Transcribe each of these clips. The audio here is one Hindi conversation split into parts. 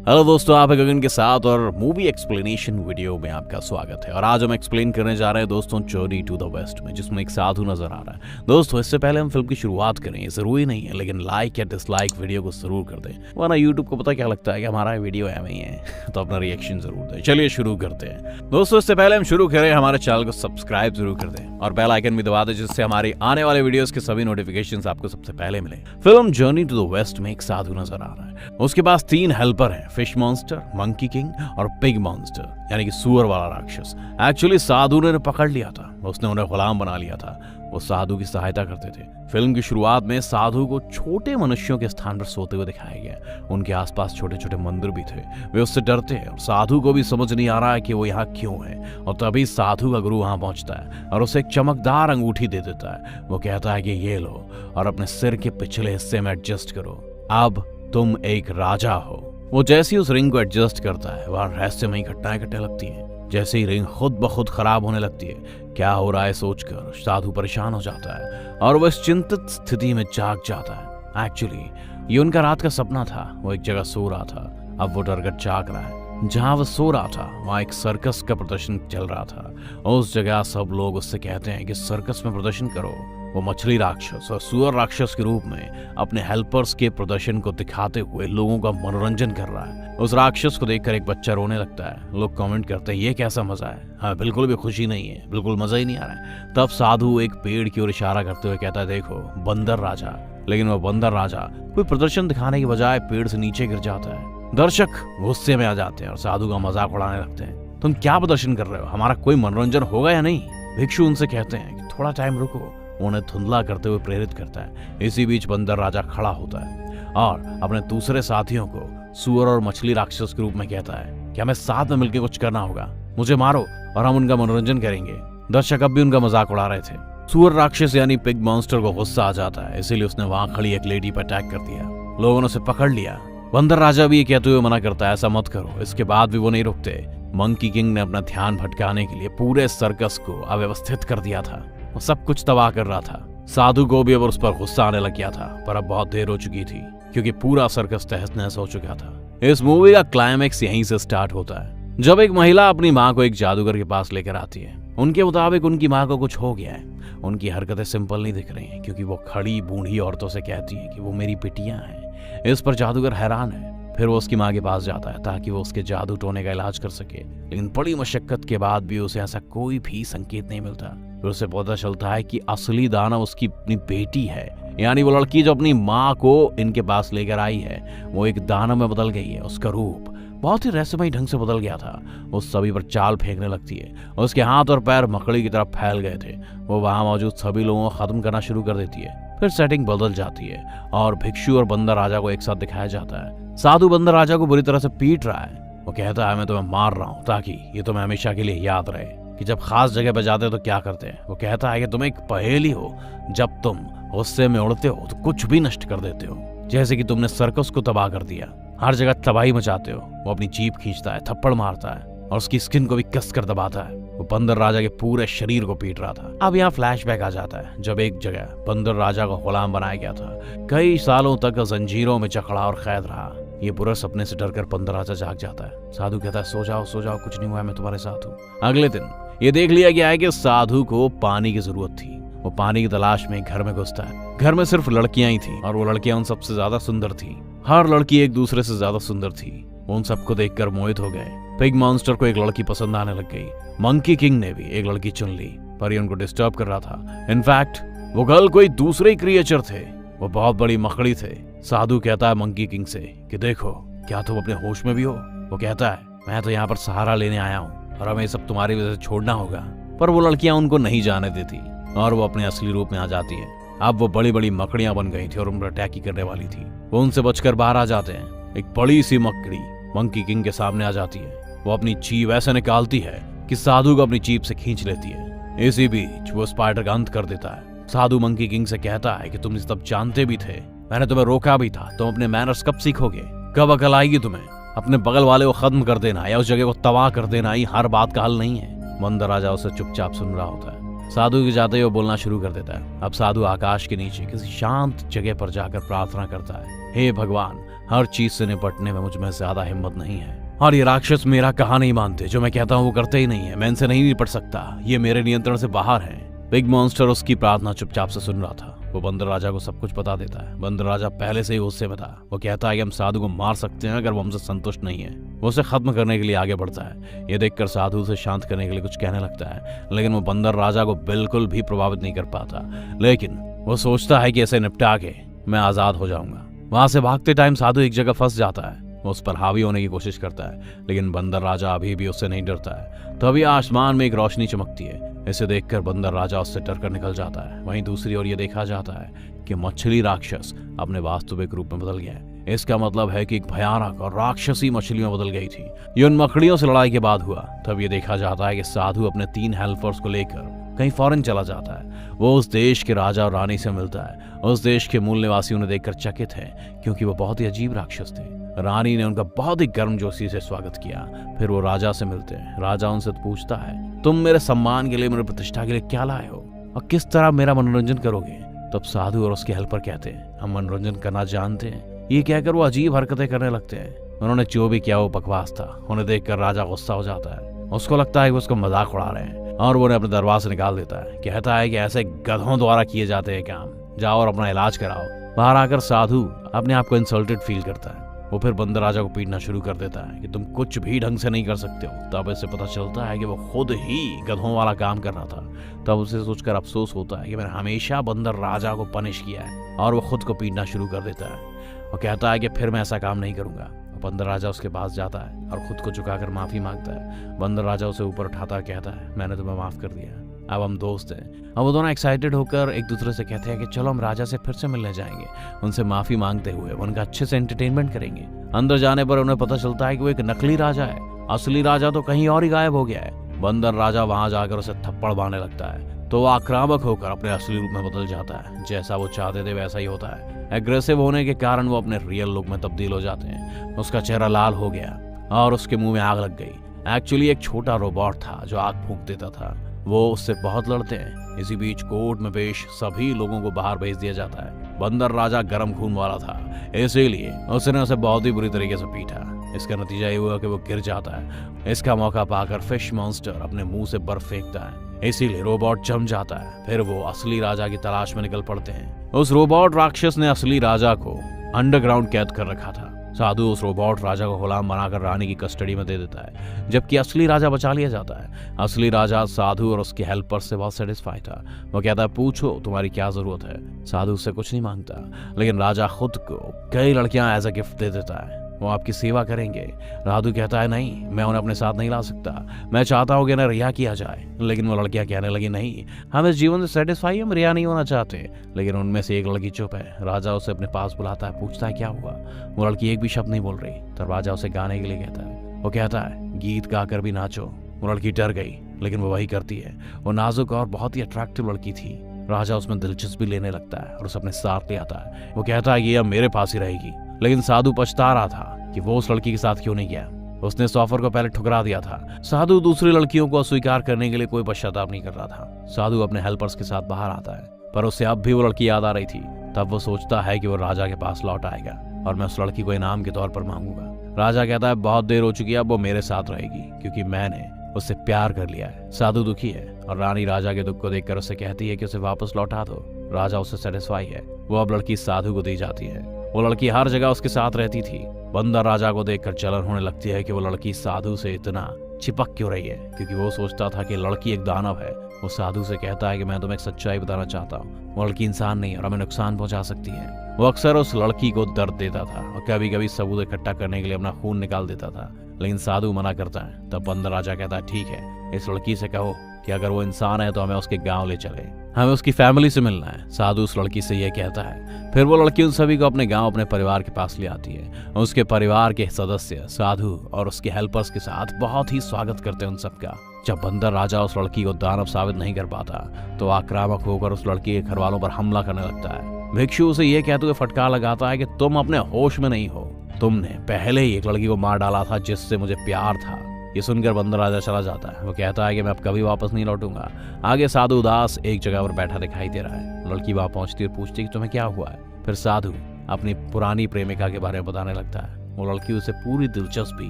हेलो दोस्तों, आप हैं गगन के साथ और मूवी एक्सप्लेनेशन वीडियो में आपका स्वागत है। और आज हम एक्सप्लेन करने जा रहे हैं दोस्तों जर्नी टू द वेस्ट में, जिसमें एक साधु नजर आ रहा है। दोस्तों इससे पहले हम फिल्म की शुरुआत करें, ये जरूरी नहीं है, लेकिन लाइक या डिसलाइक वीडियो को जरूर कर दें, वरना यूट्यूब को पता क्या लगता है कि हमारा वीडियो है नहीं है तो अपना रिएक्शन जरूर दें। चलिए शुरू करते हैं दोस्तों। इससे पहले हम शुरू करें, हमारे चैनल को सब्सक्राइब जरूर कर दें और बेल आइकन भी दबा दें, जिससे हमारी आने वाले वीडियोस के सभी नोटिफिकेशंस आपको सबसे पहले मिले। Film journey to the west में एक साधु नजर आ रहा है, उसके पास 3 हेल्पर हैं, फिश मॉन्स्टर, मंकी किंग और पिग मॉन्स्टर, यानी कि सुअर वाला राक्षस। एक्चुअली साधु ने पकड़ लिया था, उसने उन्हें गुलाम बना लिया था, वो साधु की सहायता करते थे। फिल्म की शुरुआत में साधु को छोटे मनुष्यों के स्थान पर सोते हुए दिखाया गया। उनके आसपास छोटे छोटे मंदिर भी थे, वे उससे डरते हैं और साधु को भी समझ नहीं आ रहा है कि वो यहाँ क्यों है। और तभी साधु का गुरु वहां पहुंचता है और उसे एक चमकदार अंगूठी दे देता है। वो कहता है कि ये लो और अपने सिर के पिछले हिस्से में एडजस्ट करो, अब तुम एक राजा हो। वो जैसे ही उस रिंग को एडजस्ट करता है, वहां रहस्यमयी घटनाएं घटने लगती हैं। जैसे ही रिंग खुद ब खुद खराब होने लगती है, क्या हो रहा है सोचकर साधु परेशान हो जाता है और वो इस चिंतित स्थिति में जाग जाता है। एक्चुअली ये उनका रात का सपना था। वो एक जगह सो रहा था, अब वो डरकर जाग रहा है। जहां वो सो रहा था वहां एक सर्कस का प्रदर्शन चल रहा था और उस जगह सब लोग उससे कहते हैं कि सर्कस में प्रदर्शन करो। वो मछली राक्षस और सुअर राक्षस के रूप में अपने हेल्पर्स के प्रदर्शन को दिखाते हुए लोगों का मनोरंजन कर रहा है। उस राक्षस को देखकर एक बच्चा रोने लगता है। लोग कमेंट करते हैं ये कैसा मजा है, हाँ बिल्कुल भी खुशी नहीं है, बिल्कुल मजा ही नहीं आ रहा है। तब साधु एक पेड़ की ओर इशारा करते हुए कहता है देखो बंदर राजा। लेकिन वो बंदर राजा कोई प्रदर्शन दिखाने की बजाय पेड़ से नीचे गिर जाता है। दर्शक गुस्से में आ जाते हैं और साधु का मजाक उड़ाने लगते हैं। तुम क्या प्रदर्शन कर रहे हो, हमारा कोई मनोरंजन होगा या नहीं? भिक्षु उनसे कहते हैं कि थोड़ा टाइम रुको, उन्हें धुंधला करते हुए प्रेरित करता है। इसी बीच बंदर राजा खड़ा होता है और अपने दूसरे साथियों को सुअर और मछली राक्षस के रूप में कहता है कि हमें साथ में मिलकर कुछ करना होगा, मुझे मारो और हम उनका मनोरंजन करेंगे। दर्शक अब भी उनका मजाक उड़ा रहे थे। सुअर राक्षस यानी पिग मॉन्स्टर को गुस्सा आ जाता है, इसीलिए उसने वहां खड़ी एक लेडी पर अटैक कर दिया। लोगों ने उसे पकड़ लिया। बंदर राजा भी ये कहते हुए मना करता है ऐसा मत करो। इसके बाद भी वो नहीं रुकते। मंकी किंग ने अपना ध्यान भटकाने के लिए पूरे सर्कस को अव्यवस्थित कर दिया था, वो सब कुछ तबाह कर रहा था। साधु को भी अब उस पर गुस्सा आने लग गया था, पर अब बहुत देर हो चुकी थी क्योंकि पूरा सर्कस तहस नहस हो चुका था। इस मूवी का क्लाइमैक्स यहीं से स्टार्ट होता है, जब एक महिला अपनी माँ को एक जादूगर के पास लेकर आती है। उनके मुताबिक उनकी माँ को कुछ हो गया है। उनकी हरकतें सिंपल नहीं दिख रही हैं क्योंकि वो खड़ी बूढ़ी औरतों से कहती है कि वो मेरी बिटियां हैं। इस पर जादूगर हैरान है। फिर वो उसकी माँ के पास जाता है ताकि वो उसके जादू टोने का इलाज कर सके, लेकिन बड़ी मशक्कत के बाद भी उसे ऐसा कोई भी संकेत नहीं मिलता। फिर उसे पता चलता है कि असली दानव उसकी अपनी बेटी है, यानी वो लड़की जो अपनी माँ को इनके पास लेकर आई है वो एक दानव में बदल गई है। उसका रूप बहुत ही रहस्यमयी ढंग से बदल गया था। वो सभी पर चाल फेंकने लगती है। उसके हाथ और पैर मकड़ी की तरफ फैल गए थे। वो वहां मौजूद सभी लोगों को खत्म करना शुरू कर देती है। फिर सेटिंग बदल जाती है और भिक्षु और बंदर राजा को एक साथ दिखाया जाता है। साधु बंदर राजा को बुरी तरह से पीट रहा है। वो कहता है मैं तुम्हें मार रहा हूँ ताकि ये तुम्हें हमेशा के लिए याद रहे कि जब खास जगह पे जाते हो तो क्या करते हैं। वो कहता है कि तुम एक पहेली हो, जब तुम गुस्से में उड़ते हो तो कुछ भी नष्ट कर देते हो, जैसे कि तुमने सर्कस को तबाह कर दिया, हर जगह तबाही मचाते हो। वो अपनी जीभ खींचता है, थप्पड़ मारता है और उसकी स्किन को भी कस कर दबाता है। वो बंदर राजा के पूरे शरीर को पीट रहा था। अब यहाँ फ्लैशबैक आ जाता है, जब एक जगह बंदर राजा को गुलाम बनाया गया था। कई सालों तक जंजीरों में जकड़ा और कैद रहा। ये बुरे सपने से डरकर बंदर राजा जाग जाता है। साधु कहता है सो जाओ, कुछ नहीं हुआ, मैं तुम्हारे साथ हूँ। अगले दिन ये देख लिया गया है कि साधु को पानी की जरूरत थी। वो पानी की तलाश में घर में घुसता है। घर में सिर्फ लड़कियां ही थी और वो लड़कियां उन सबसे ज्यादा सुंदर थी। हर लड़की एक दूसरे से ज्यादा सुंदर थी। वो उन सबको देखकर मोहित हो गए। पिग मॉन्स्टर को एक लड़की पसंद आने लग गई। मंकी किंग ने भी एक लड़की चुन ली, पर ये उनको डिस्टर्ब कर रहा था। इनफैक्ट वो गर्ल कोई दूसरे क्रिएचर थे, वो बहुत बड़ी मकड़ी थे। साधु कहता है मंकी किंग से कि देखो क्या तुम अपने होश में भी हो? वो कहता है मैं तो यहाँ पर सहारा लेने आया हूँ और हमें सब तुम्हारी वजह से छोड़ना होगा। पर वो लड़कियां उनको नहीं जाने देती और वो अपने असली रूप में आ जाती है। अब वो बड़ी बड़ी मकड़ियां बन गई थी और उन पर अटैक करने वाली थी। वो उनसे बचकर बाहर आ जाते हैं। एक बड़ी सी मकड़ी मंकी किंग के सामने आ जाती है। वो अपनी जीभ ऐसे निकालती है कि साधु को अपनी जीभ से खींच लेती है। इसी बीच वो स्पाइडर का अंत कर देता है। साधु मंकी किंग से कहता है कि तुम इस तब जानते भी थे, मैंने तुम्हें रोका भी था, तुम अपने मैनर्स कब सीखोगे? कब अकल आएगी तुम्हें? अपने बगल वाले को खत्म कर देना या उस जगह को तबाह कर देना ही हर बात का हल नहीं है। बंदर राजा उसे चुपचाप सुन रहा होता है। साधु के जाते ही वो बोलना शुरू कर देता है। अब साधु आकाश के नीचे किसी शांत जगह पर जाकर प्रार्थना करता है, हे भगवान हर चीज से निपटने में मुझ में ज्यादा हिम्मत नहीं है, और ये राक्षस मेरा कहा नहीं मानते, जो मैं कहता हूँ वो करते ही नहीं है। मैं इनसे नहीं निपट सकता, ये मेरे नियंत्रण से बाहर है। बिग मॉन्स्टर उसकी प्रार्थना चुपचाप से सुन रहा था। वो बंदर राजा को सब कुछ बता देता है। बंदर राजा पहले से ही गुस्से में था। वो कहता है कि हम साधु को मार सकते हैं अगर वो हमसे संतुष्ट नहीं है। वो उसे खत्म करने के लिए आगे बढ़ता है। ये देखकर साधु उसे शांत करने के लिए कुछ कहने लगता है, लेकिन वो बंदर राजा को बिल्कुल भी प्रभावित नहीं कर पाता। लेकिन वो सोचता है कि ऐसे निपटा के मैं आजाद हो जाऊंगा। वहां से भागते टाइम साधु एक जगह फंस जाता है। वो उस पर हावी होने की कोशिश करता है, लेकिन बंदर राजा अभी भी उससे नहीं डरता है। तभी आसमान में एक रोशनी चमकती है। इसे देखकर बंदर राजा उससे डर कर निकल जाता है। वहीं दूसरी ओर ये देखा जाता है कि मछली राक्षस अपने वास्तविक रूप में बदल गया है। इसका मतलब है कि एक भयानक और राक्षसी मछली में बदल गई थी। ये उन मकड़ियों से लड़ाई के बाद हुआ। तब ये देखा जाता है कि साधु अपने 3 हेल्पर्स को लेकर कहीं फॉरेन चला जाता है। वो उस देश के राजा और रानी से मिलता है। उस देश के मूल निवासी उन्हें देखकर चकित हैं, क्योंकि वो बहुत ही अजीब राक्षस थे। रानी ने उनका बहुत ही गर्मजोशी से स्वागत किया। फिर वो राजा से मिलते हैं। राजा उनसे पूछता है, तुम मेरे सम्मान के लिए, मेरे प्रतिष्ठा के लिए क्या लाए हो और किस तरह मेरा मनोरंजन करोगे? तब साधु और उसके हेल्पर कहते हैं, हम मनोरंजन करना जानते हैं। ये कहकर वो अजीब हरकतें करने लगते हैं। उन्होंने जो भी किया वो बकवास था। उन्हें देखकर राजा गुस्सा हो जाता है। उसको लगता है कि उसको मजाक उड़ा रहे हैं और वो उन्हें अपने दरबार से निकाल देता है। कहता है कि ऐसे गधों द्वारा किए जाते हैं काम, जाओ और अपना इलाज कराओ। बाहर आकर साधु अपने आप को इंसल्टेड फील करता है। वो फिर बंदर राजा को पीटना शुरू कर देता है कि तुम कुछ भी ढंग से नहीं कर सकते हो। तब इससे पता चलता है कि वो खुद ही गधों वाला काम कर रहा था। तब उसे सोचकर अफसोस होता है कि मैंने हमेशा बंदर राजा को पनिश किया है, और वो खुद को पीटना शुरू कर देता है। वो कहता है कि फिर मैं ऐसा काम नहीं करूंगा। बंदर राजा उसके पास जाता है और खुद को झुकाकर माफी मांगता है। बंदर राजा उसे ऊपर उठाता कहता है, मैंने तुम्हें माफ कर दिया, अब हम दोस्त हैं। अब वो दोनों एक्साइटेड होकर एक दूसरे से कहते हैं कि चलो हम राजा से फिर से मिलने जाएंगे। उनसे माफी मांगते हुए उनका अच्छे से एंटरटेनमेंट करेंगे। अंदर जाने पर उन्हें पता चलता है कि वो एक नकली राजा है। असली राजा तो कहीं और ही गायब हो गया है। बंदर राजा वहां जाकर उसे थप्पड़ मारने लगता है, तो वो आक्रामक होकर अपने असली रूप में बदल जाता है। जैसा वो चाहते थे वैसा ही होता है। एग्रेसिव होने के कारण वो अपने रियल लुक में तब्दील हो जाते हैं। उसका चेहरा लाल हो गया और उसके मुंह में आग लग गई। एक्चुअली एक छोटा रोबोट था जो आग फूंक देता था। वो उससे बहुत लड़ते हैं। इसी बीच कोर्ट में पेश सभी लोगों को बाहर भेज दिया जाता है। बंदर राजा गर्म खून वाला था, इसीलिए उसने उसे बहुत ही बुरी तरीके से पीटा। इसका नतीजा ये हुआ कि वो गिर जाता है। इसका मौका पाकर फिश मॉन्स्टर अपने मुंह से बर्फ फेंकता है, इसीलिए रोबोट जम जाता है। फिर वो असली राजा की तलाश में निकल पड़ते हैं। उस रोबोट राक्षस ने असली राजा को अंडरग्राउंड कैद कर रखा था। साधु उस रोबोट राजा को गुलाम बनाकर रानी की कस्टडी में दे देता है, जबकि असली राजा बचा लिया जाता है। असली राजा साधु और उसके हेल्पर से बहुत सेटिस्फाई था। वो कहता है, पूछो तुम्हारी क्या जरूरत है। साधु उससे कुछ नहीं मांगता, लेकिन राजा खुद को कई लड़कियां एज अ गिफ्ट दे देता है। वो आपकी सेवा करेंगे। साधु कहता है, नहीं, मैं उन्हें अपने साथ नहीं ला सकता। मैं चाहता हूँ कि उन्हें रिहा किया जाए। लेकिन वो लड़कियां कहने लगी, नहीं, हम इस जीवन से सेटिस्फाई, हम रिहा नहीं होना चाहते। लेकिन उनमें से एक लड़की चुप है। राजा उसे अपने पास बुलाता है, पूछता है क्या हुआ। वो लड़की एक भी शब्द नहीं बोल रही। तब राजा उसे गाने के लिए कहता है। वो कहता है, गीत गाकर भी नाचो। वो लड़की डर गई, लेकिन वो वही करती है। वो नाजुक और बहुत ही अट्रैक्टिव लड़की थी। राजा उसमें दिलचस्पी लेने लगता है और उसे अपने साथ ले आता है। वो कहता है कि अब मेरे पास ही रहेगी। लेकिन साधु पछता रहा था कि वो उस लड़की के साथ क्यों नहीं गया। उसने इस ऑफर को पहले ठुकरा दिया था। साधु दूसरी लड़कियों को अस्वीकार करने के लिए कोई पश्चाताप नहीं कर रहा था। साधु अपने हेल्पर्स के साथ बाहर आता है, पर उसे अब भी वो लड़की याद आ रही थी। तब वो सोचता है कि वो राजा के पास लौट आएगा और मैं उस लड़की को इनाम के तौर पर मांगूंगा। राजा कहता है, बहुत देर हो चुकी है, अब वो मेरे साथ रहेगी क्योंकि मैंने उससे प्यार कर लिया है। साधु दुखी है और रानी राजा के दुख को देखकर उससे कहती है कि उसे वापस लौटा दो। राजा उससे सेटिस्फाई है। वो अब लड़की साधु को दी जाती है। वो लड़की हर जगह उसके साथ रहती थी। बंदर राजा को देखकर जलन होने लगती है कि वो लड़की साधु से इतना चिपक क्यों रही है, क्योंकि वो सोचता था कि लड़की एक दानव है। वो साधु से कहता है कि मैं तुम्हें एक सच्चाई बताना चाहता हूँ, वो लड़की इंसान नहीं है और हमें नुकसान पहुंचा सकती है। वो अक्सर उस लड़की को दर्द देता था और कभी कभी सबूत इकट्ठा करने के लिए अपना खून निकाल देता था, लेकिन साधु मना करता है। तब बंदर राजा कहता है, ठीक है, इस लड़की से कहो कि अगर वो इंसान है तो हमें उसके गांव ले चले, हमें उसकी फैमिली से मिलना है। साधु उस लड़की से ये कहता है। फिर वो लड़की उन सभी को अपने गांव, अपने परिवार के पास ले आती है। उसके परिवार के सदस्य साधु और उसके हेल्पर्स के साथ बहुत ही स्वागत करते हैं उन सबका। जब बंदर राजा उस लड़की को दानव साबित नहीं कर पाता तो आक्रामक होकर उस लड़की के घर वालों पर हमला करने लगता है। भिक्षु उसे ये कहते हुए फटकार लगाता है कि तुम अपने होश में नहीं हो, तुमने पहले ही एक लड़की को मार डाला था जिससे मुझे प्यार था। ये सुनकर बंदर राजा चला जाता है। वो कहता है कि मैं अब कभी वापस नहीं लौटूंगा। आगे साधु उदास एक जगह पर बैठा दिखाई दे रहा है। लड़की वहां पहुंचती और पूछती कि तुम्हें क्या हुआ है। फिर साधु अपनी पुरानी प्रेमिका के बारे में बताने लगता है। वो लड़की उसे पूरी दिलचस्पी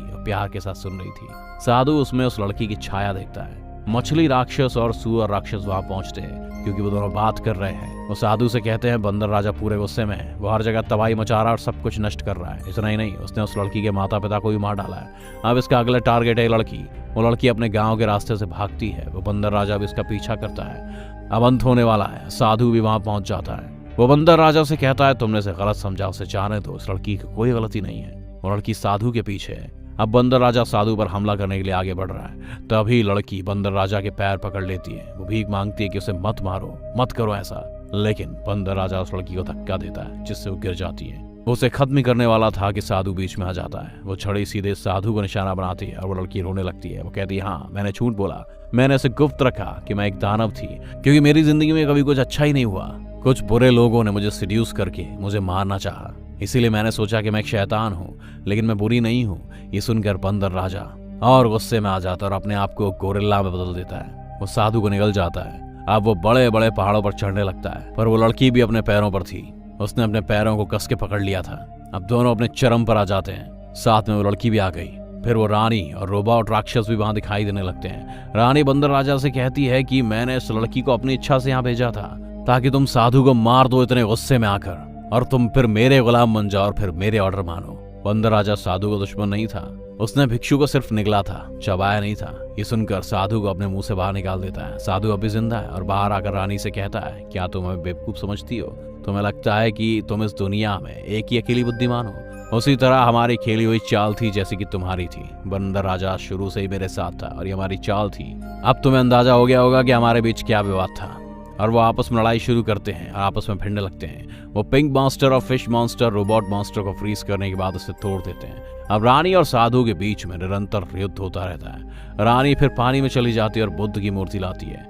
और प्यार के साथ सुन रही थी। साधु उसमें उस लड़की की छाया देखता है। मछली राक्षस और सुअर राक्षस वहां पहुंचते हैं क्योंकि वो दोनों बात कर रहे हैं। वो साधु से कहते हैं बंदर राजा पूरे गुस्से में है, वो हर जगह तबाही मचा रहा है और सब कुछ नष्ट कर रहा है। इतना ही नहीं, उसने उस लड़की के माता पिता को भी मार डाला है। अब इसका अगला टारगेट है लड़की। वो लड़की अपने गाँव के रास्ते से भागती है। वो बंदर राजा भी इसका पीछा करता है। अब अंत होने वाला है। साधु भी वहां पहुंच जाता है। वो बंदर राजा से कहता है तुमने से गलत समझा, उसे जाने दो, उस लड़की की कोई गलती नहीं है। वो लड़की साधु के पीछे है। अब बंदर राजा साधु पर हमला करने के लिए आगे बढ़ रहा है। तभी लड़की बंदर राजा के पैर पकड़ लेती है। वो भीख मांगती है कि उसे मत मारो, मत करो ऐसा, लेकिन बंदर राजा उस लड़की को धक्का देता है जिससे वो गिर जाती है। वो उसे खत्म करने वाला था कि साधु बीच में आ जाता है। वो छड़ी सीधे साधु को निशाना बनाती है और वो लड़की रोने लगती है। वो कहती है हाँ, मैंने झूठ बोला, मैंने उसे गुप्त रखा कि मैं एक दानव थी, क्योंकि मेरी जिंदगी में कभी कुछ अच्छा ही नहीं हुआ। कुछ बुरे लोगों ने मुझे सिड्यूस करके मुझे मारना चाहा, इसीलिए मैंने सोचा कि मैं एक शैतान हूँ, लेकिन मैं बुरी नहीं हूँ। ये सुनकर बंदर राजा और गुस्से में आ जाता है और अपने आप को गोरिल्ला में बदल देता है। वो साधु को निगल जाता है। अब वो बड़े बड़े पहाड़ों पर चढ़ने लगता है, पर वो लड़की भी अपने पैरों पर थी। उसने अपने पैरों को कस के पकड़ लिया था। अब दोनों अपने चरम पर आ जाते हैं। साथ में वो लड़की भी आ गई। फिर वो रानी और रोबोट राक्षस भी वहां दिखाई देने लगते हैं। रानी बंदर राजा से कहती है कि मैंने इस लड़की को अपनी इच्छा से यहाँ भेजा था ताकि तुम साधु को मार दो इतने गुस्से में आकर, और तुम फिर मेरे गुलाम बन जाओ और फिर मेरे ऑर्डर मानो। बंदर राजा साधु का दुश्मन नहीं था। उसने भिक्षु को सिर्फ निगला था, चबाया नहीं था। ये सुनकर साधु को अपने मुंह से बाहर निकाल देता है। साधु अभी जिंदा है और बाहर आकर रानी से कहता है क्या तुम हमें बेवकूफ समझती हो? तुम्हें लगता है कि तुम इस दुनिया में एक ही अकेली बुद्धिमान हो? उसी तरह हमारी खेली हुई चाल थी जैसी कि तुम्हारी थी। बंदर राजा शुरू से ही मेरे साथ था और ये हमारी चाल थी। अब तुम्हें अंदाजा हो गया होगा कि हमारे बीच क्या विवाद था। और वो आपस में लड़ाई शुरू करते हैं और आपस में भिड़ने लगते हैं। वो पिंक मॉन्स्टर और फिश मॉन्स्टर रोबोट मॉन्स्टर को फ्रीज करने के बाद उसे तोड़ देते हैं। अब रानी और साधु के बीच में निरंतर युद्ध होता रहता है। रानी फिर पानी में चली जाती है और बुद्ध की मूर्ति लाती है।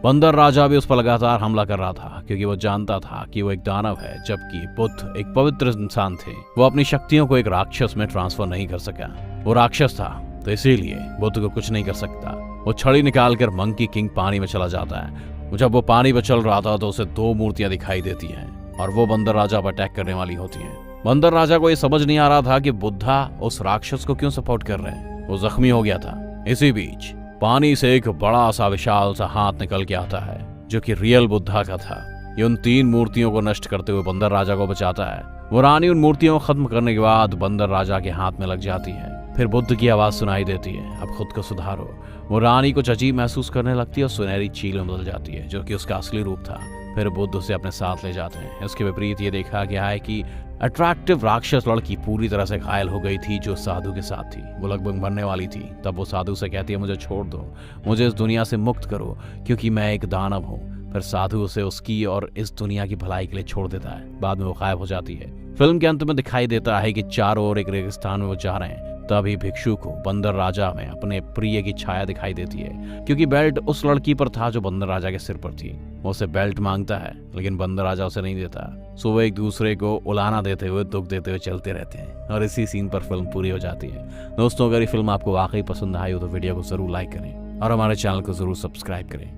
बंदर राजा भी उस पर लगातार हमला कर रहा था क्योंकि वो जानता था कि वो एक दानव है, जबकि बुद्ध एक पवित्र इंसान थे। वो अपनी शक्तियों को एक राक्षस में ट्रांसफर नहीं कर सका। वो राक्षस था तो इसीलिए बुद्ध को कुछ नहीं कर सकता। वो छड़ी निकालकर मंकी किंग पानी में चला जाता है। जब वो पानी में चल रहा था तो उसे दो मूर्तियां दिखाई देती हैं और वो बंदर राजा पर अटैक करने वाली होती हैं। बंदर राजा को ये समझ नहीं आ रहा था कि बुद्धा उस राक्षस को क्यों सपोर्ट कर रहे हैं। वो जख्मी हो गया था। इसी बीच पानी से एक बड़ा सा विशाल सा हाथ निकल के आता है जो कि रियल बुद्धा का था। ये उन तीन मूर्तियों को नष्ट करते हुए बंदर राजा को बचाता है। वो रानी उन मूर्तियों को खत्म करने के बाद बंदर राजा के हाथ में लग जाती है। फिर बुद्ध की आवाज सुनाई देती है, अब खुद को सुधारो। वो रानी कुछ अजीब महसूस करने लगती है और सुनहरी चील में बदल जाती है जो कि उसका असली रूप था। फिर बुद्ध उसे अपने साथ ले जाते हैं। इसके विपरीत ये देखा गया है कि अट्रैक्टिव राक्षस लड़की पूरी तरह से घायल हो गई थी जो साधु के साथ थी। वो लगभग मरने वाली थी। तब वो साधु से कहती है मुझे छोड़ दो, मुझे इस दुनिया से मुक्त करो क्योंकि मैं एक दानव हूँ। फिर साधु उसे उसकी और इस दुनिया की भलाई के लिए छोड़ देता है। बाद में वो गायब हो जाती है। फिल्म के अंत में दिखाई देता है कि चारों ओर एक रेगिस्तान में वो जा रहे हैं। तभी भिक्षु को बंदर राजा में अपने प्रिय की छाया दिखाई देती है क्योंकि बेल्ट उस लड़की पर था जो बंदर राजा के सिर पर थी। वो उसे बेल्ट मांगता है लेकिन बंदर राजा उसे नहीं देता। सो वो एक दूसरे को उलाना देते हुए दुख देते हुए चलते रहते हैं और इसी सीन पर फिल्म पूरी हो जाती है। दोस्तों, अगर ये फिल्म आपको वाकई पसंद आई हो तो वीडियो को जरूर लाइक करें और हमारे चैनल को जरूर सब्सक्राइब करें।